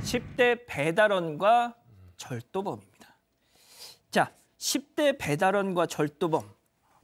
10대 배달원과 절도범입니다. 자, 10대 배달원과 절도범.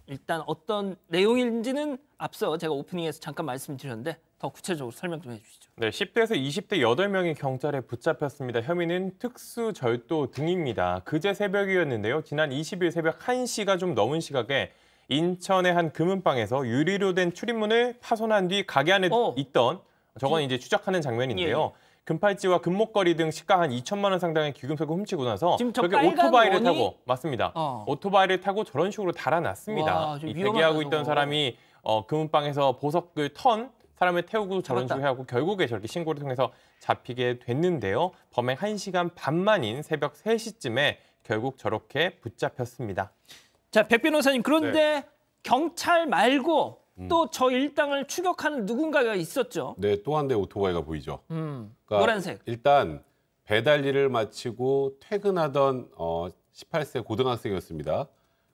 일단 어떤 내용인지는 앞서 제가 오프닝에서 잠깐 말씀드렸는데 더 구체적으로 설명 좀 해주시죠. 네, 10대에서 20대 8명이 경찰에 붙잡혔습니다. 혐의는 특수절도 등입니다. 그제 새벽이었는데요. 지난 20일 새벽 1시가 좀 넘은 시각에 인천의 한 금은방에서 유리로 된 출입문을 파손한 뒤 가게 안에 있던 저건 이제 추적하는 장면인데요. 예. 금팔찌와 금목걸이 등 시가 한 2천만 원 상당의 귀금속을 훔치고 나서 저렇게 오토바이를 타고 맞습니다. 오토바이를 타고 저런 식으로 달아났습니다. 이 대기하고 있던 사람이 금은방에서 보석을 턴 사람을 태우고 저런 식으로 하고 결국에 저렇게 신고를 통해서 잡히게 됐는데요. 범행 1시간 반 만인 새벽 3시쯤에 결국 저렇게 붙잡혔습니다. 자, 백 변호사님, 그런데 네. 경찰 말고 또 저 일당을 추격하는 누군가가 있었죠? 네, 또 한 대 오토바이가 보이죠. 그러니까 노란색. 일단 배달 일을 마치고 퇴근하던 18세 고등학생이었습니다.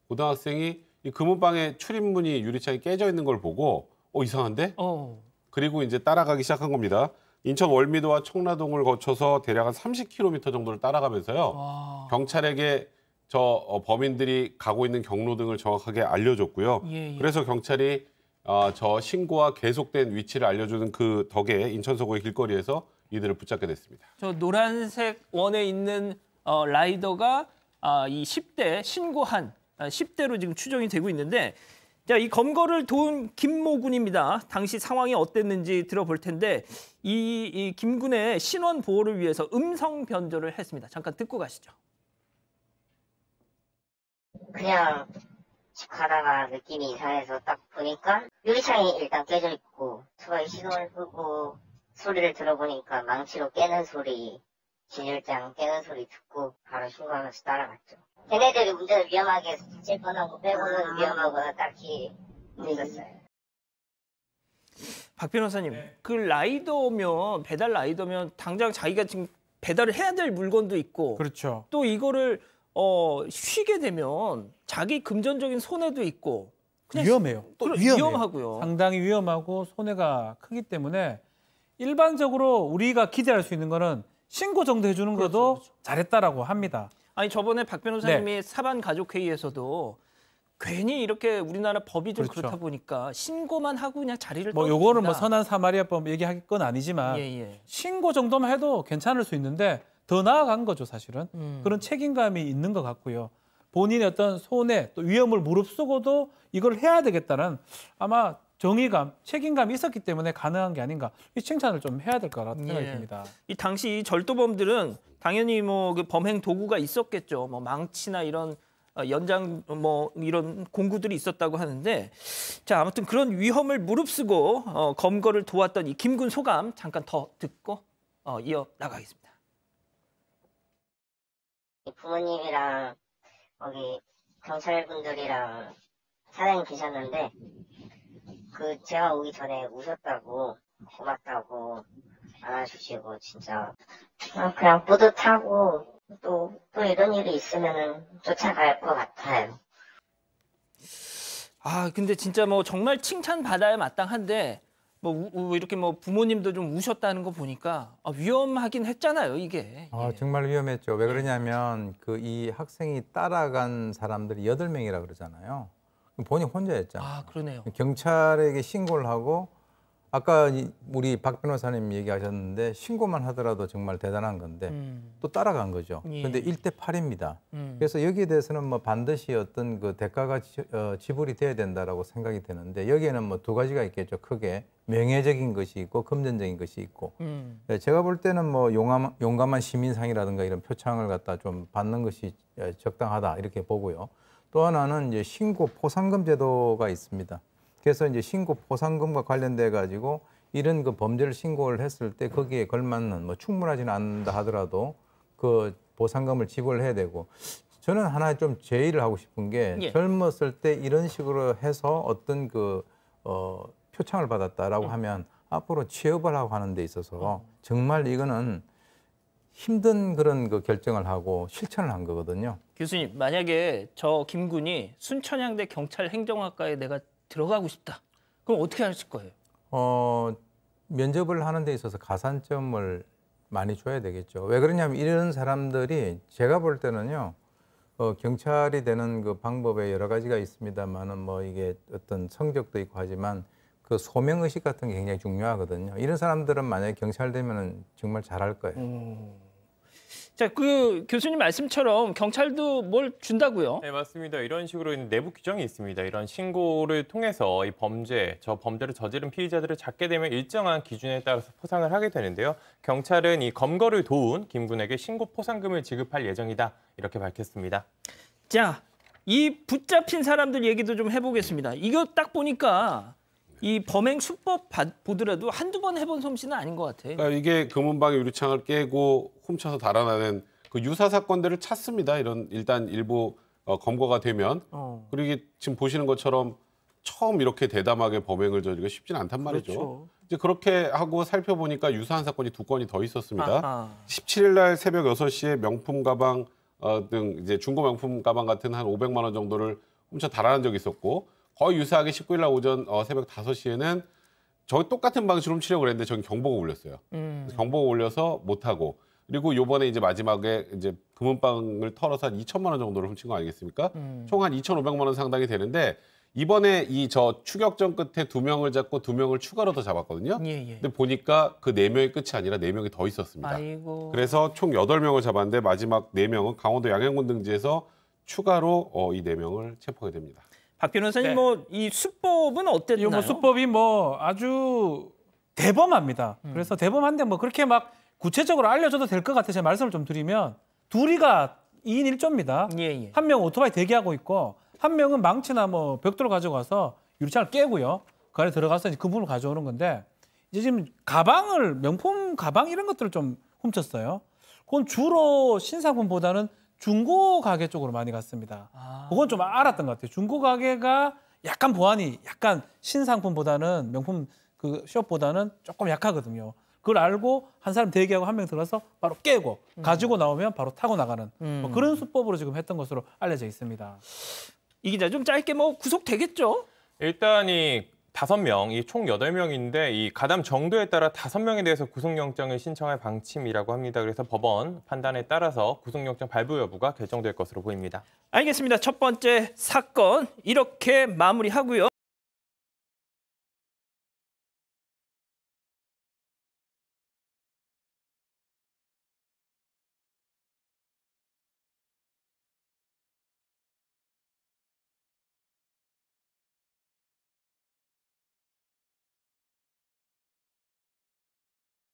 고등학생이 이 금은방에 출입문이 유리창이 깨져 있는 걸 보고 이상한데? 그리고 이제 따라가기 시작한 겁니다. 인천 월미도와 청라동을 거쳐서 대략 한 30km 정도를 따라가면서요. 경찰에게 범인들이 가고 있는 경로 등을 정확하게 알려줬고요. 예. 그래서 경찰이 저 신고와 계속된 위치를 알려주는 그 덕에 인천 서구의 길거리에서 이들을 붙잡게 됐습니다. 저 노란색 원에 있는 라이더가 이 10대 신고한 10대로 지금 추정이 되고 있는데, 자, 이 검거를 도운 김모 군입니다. 당시 상황이 어땠는지 들어볼 텐데 이 김 군의 신원 보호를 위해서 음성 변조를 했습니다. 잠깐 듣고 가시죠. 그냥 집 가다가 느낌이 이상해서 딱 보니까 유리창이 일단 깨져 있고 오토바이 시동을 끄고 소리를 들어보니까 망치로 깨는 소리, 진열장 깨는 소리 듣고 바로 신고하면서 따라갔죠. 걔네들이 운전을 위험하게 칠 뻔한 거 빼고는 위험하거나 딱히 없었어요. 박 변호사님, 그 라이더면 배달 라이더면 당장 자기가 지금 배달을 해야 될 물건도 있고, 그렇죠. 또 이거를 쉬게 되면 자기 금전적인 손해도 있고 위험해요. 또 위험하고요. 상당히 위험하고 손해가 크기 때문에 일반적으로 우리가 기대할 수 있는 거는 신고 정도 해주는 것도 잘했다라고 합니다. 아니, 저번에 박 변호사님이 사반 가족회의에서도 괜히 이렇게 우리나라 법이 좀 그렇다 보니까 신고만 하고 그냥 자리를 떠든다. 요거는 선한 사마리아법 얘기할 건 아니지만 신고 정도만 해도 괜찮을 수 있는데 더 나아간 거죠, 사실은. 그런 책임감이 있는 것 같고요. 본인의 어떤 손해, 또 위험을 무릅쓰고도 이걸 해야 되겠다는 아마 정의감, 책임감이 있었기 때문에 가능한 게 아닌가. 이 칭찬을 좀 해야 될 것 같은 생각이 듭니다. 이 당시 이 절도범들은 당연히 그 범행 도구가 있었겠죠. 망치나 이런 연장 이런 공구들이 있었다고 하는데, 자, 아무튼 그런 위험을 무릅쓰고 검거를 도왔던 이 김군 소감 잠깐 더 듣고 이어 나가겠습니다. 부모님이랑 거기 경찰분들이랑 사장님 계셨는데 제가 오기 전에 우셨다고 고맙다고 안아주시고 진짜 그냥 뿌듯하고 또 이런 일이 있으면은 쫓아갈 것 같아요. 근데 진짜 정말 칭찬받아야 마땅한데 이렇게 부모님도 좀 우셨다는 거 보니까 위험하긴 했잖아요, 이게. 정말 위험했죠. 왜 그러냐면 이 학생이 따라간 사람들이 8명이라 그러잖아요. 본인 혼자였잖아요. 그러네요. 경찰에게 신고를 하고 아까 우리 박 변호사님 얘기하셨는데 신고만 하더라도 정말 대단한 건데 또 따라간 거죠. 그런데 1대8입니다. 그래서 여기에 대해서는 반드시 어떤 그 대가가 지불이 돼야 된다라고 생각이 되는데 여기에는 2가지가 있겠죠. 크게 명예적인 것이 있고 금전적인 것이 있고 제가 볼 때는 용감한 시민상이라든가 이런 표창을 갖다 좀 받는 것이 적당하다 이렇게 보고요. 또 하나는 이제 신고 포상금 제도가 있습니다. 그래서 이제 신고 포상금과 관련돼 가지고 이런 그 범죄를 신고를 했을 때 거기에 걸맞는 충분하지는 않는다 하더라도 그 보상금을 지불을 해야 되고, 저는 하나 좀 제의를 하고 싶은 게 젊었을 때 이런 식으로 해서 어떤 표창을 받았다라고 하면 앞으로 취업을 하고 하는 데 있어서 정말 이거는 힘든 그런 결정을 하고 실천을 한 거거든요. 교수님, 만약에 저 김군이 순천향대 경찰행정학과에 내가 들어가고 싶다. 그럼 어떻게 하실 거예요? 면접을 하는 데 있어서 가산점을 많이 줘야 되겠죠. 왜 그러냐면 이런 사람들이 제가 볼 때는요. 경찰이 되는 그 방법에 여러 가지가 있습니다만은 뭐 이게 어떤 성적도 있고 하지만 그 소명 의식 같은 게 굉장히 중요하거든요. 이런 사람들은 만약에 경찰 되면은 정말 잘할 거예요. 자, 그 교수님 말씀처럼 경찰도 뭘 준다고요? 네, 맞습니다. 이런 식으로 내부 규정이 있습니다. 이런 신고를 통해서 이 저 범죄를 저지른 피의자들을 잡게 되면 일정한 기준에 따라서 포상을 하게 되는데요. 경찰은 이 검거를 도운 김 군에게 신고 포상금을 지급할 예정이다. 이렇게 밝혔습니다. 자, 이 붙잡힌 사람들 얘기도 좀 해보겠습니다. 이거 딱 보니까 이 범행 수법 보더라도 한두 번 해본 솜씨는 아닌 것 같아요. 그러니까 이게 금은방의 유리창을 깨고 훔쳐서 달아나는 그 유사 사건들을 찾습니다. 일단 일부 검거가 되면 그리고 이게 지금 보시는 것처럼 처음 이렇게 대담하게 범행을 저지르기가 쉽지는 않단 말이죠. 그렇죠. 이제 그렇게 하고 살펴보니까 유사한 사건이 2건이 더 있었습니다. 아하. 17일 날 새벽 6시에 명품 가방 등 이제 중고 명품 가방 같은 한 500만 원 정도를 훔쳐 달아난 적이 있었고 거의 유사하게 19일 날 오전 새벽 5시에는 저 똑같은 방식으로 훔치려고 그랬는데 저기 경보가 울렸어요. 경보가 울려서 못 하고 그리고 요번에 이제 마지막에 이제 금은방을 털어서 한 2천만 원 정도를 훔친 거 아니겠습니까? 총 한 2,500만 원 상당이 되는데 이번에 저 추격전 끝에 2명을 잡고 2명을 추가로 더 잡았거든요. 예. 근데 보니까 그 4명이 끝이 아니라 4명이 더 있었습니다. 아이고. 그래서 총 8명을 잡았는데 마지막 4명은 강원도 양양군 등지에서 추가로 이 4명을 체포하게 됩니다. 박 변호사님 네. 뭐 이 수법은 어땠나요? 이 수법이 뭐 아주 대범합니다. 그래서 대범한데 뭐 그렇게 막 구체적으로 알려줘도 될 것 같아서 제가 말씀을 좀 드리면 둘이가 2인 1조입니다. 예. 한 명은 오토바이 대기하고 있고 한 명은 망치나 뭐 벽돌을 가져가서 유리창을 깨고요. 그 안에 들어가서 이제 금품을 가져오는 건데 이제 지금 가방을 명품 가방 이런 것들을 좀 훔쳤어요. 그건 주로 신상품보다는 중고 가게 쪽으로 많이 갔습니다. 그건 좀 알았던 것 같아요. 중고 가게가 약간 보안이 약간 신상품보다는 명품 그 숍보다는 조금 약하거든요. 그걸 알고 한 사람 대기하고 한 명 들어가서 바로 깨고 가지고 나오면 바로 타고 나가는 뭐 그런 수법으로 지금 했던 것으로 알려져 있습니다. 이 기자 좀 짧게 뭐 구속되겠죠? 일단 이 5명, 이 총 8명인데 이 가담 정도에 따라 5명에 대해서 구속영장을 신청할 방침이라고 합니다. 그래서 법원 판단에 따라서 구속영장 발부 여부가 결정될 것으로 보입니다. 알겠습니다. 첫 번째 사건 이렇게 마무리하고요.